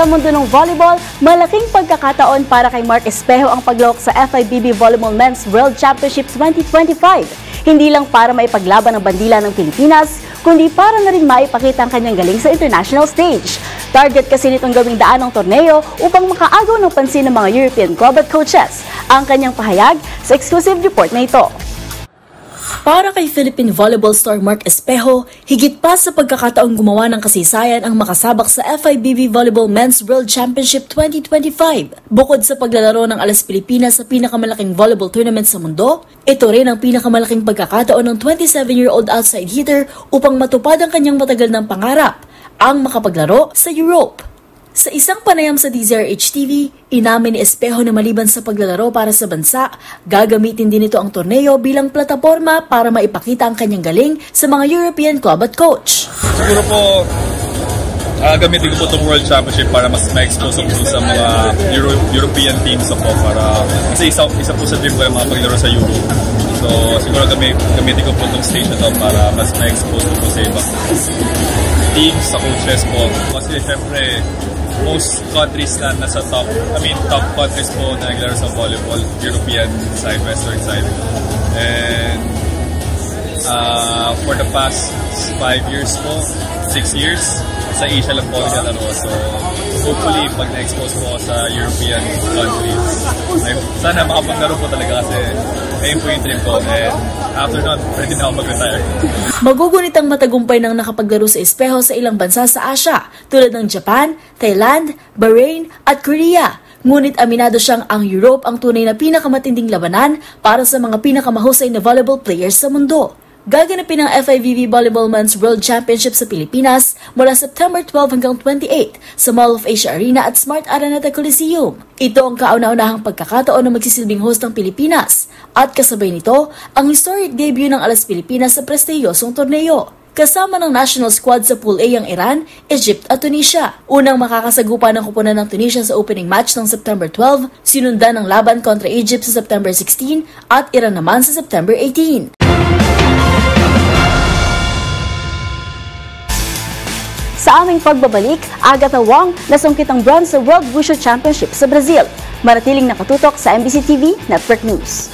Sa mundo ng volleyball, malaking pagkakataon para kay Mark Espejo ang paglahok sa FIVB Volleyball Men's World Championship 2025. Hindi lang para maipaglaban ang bandila ng Pilipinas, kundi para na rin maipakita ang kanyang galing sa international stage. Target kasi nitong gawing daan ng torneo upang makaagaw ng pansin ng mga European club at coaches. Ang kanyang pahayag sa exclusive report na ito. Para kay Philippine volleyball star Mark Espejo, higit pa sa pagkakataong gumawa ng kasaysayan ang makasabak sa FIVB Volleyball Men's World Championship 2025. Bukod sa paglalaro ng Alas Pilipinas sa pinakamalaking volleyball tournament sa mundo, ito rin ang pinakamalaking pagkakataon ng 27-year-old outside hitter upang matupad ang kanyang matagal ng pangarap, ang makapaglaro sa Europe. Sa isang panayam sa DZRH-TV, inamin ni Espejo na maliban sa paglalaro para sa bansa, gagamitin din ito ang torneo bilang plataforma para maipakita ang kanyang galing sa mga European club at coach. Siguro po, gamitin ko po itong World Championship para mas ma-expose ako sa mga European teams ako kasi isa po sa dream ko yung makapaglaro sa Europe. So siguro gamitin ko po itong stage na ito para mas ma-expose ko sa ibang teams, sa coaches po. Kasi syempre, most countries na nasa top countries po na naglaro sa volleyball, European side, Western side. And for the past 5 years po, 6 years, sa Asia lang po naglalaro. So hopefully, pag na-expose po sa European countries, sana makapaglaro po talaga kasi ayun po yung dream ko. And after that, pwede na ako mag-retire. Magugunit ang matagumpay ng nakapaglaro sa Espejo sa ilang bansa sa Asia, tulad ng Japan, Thailand, Bahrain at Korea. Ngunit aminado siyang ang Europe ang tunay na pinakamatinding labanan para sa mga pinakamahusay na volleyball players sa mundo. Gaganapin ang FIVB Volleyball Men's World Championship sa Pilipinas mula September 12 hanggang 28 sa Mall of Asia Arena at Smart Araneta Coliseum. Ito ang kauna-unahang pagkakataon na magsisilbing host ng Pilipinas at kasabay nito ang historic debut ng Alas Pilipinas sa prestiyosong torneo. Kasama ng national squad sa Pool A ang Iran, Egypt at Tunisia. Unang makakasagupa ng kupunan ng Tunisia sa opening match ng September 12, sinundan ng laban kontra Egypt sa September 16 at Iran naman sa September 18. Sa aming pagbabalik, Agatha Wong nasungkit ang bronze sa World Wushu Championship sa Brazil. Manatiling nakatutok sa MBC TV Network News.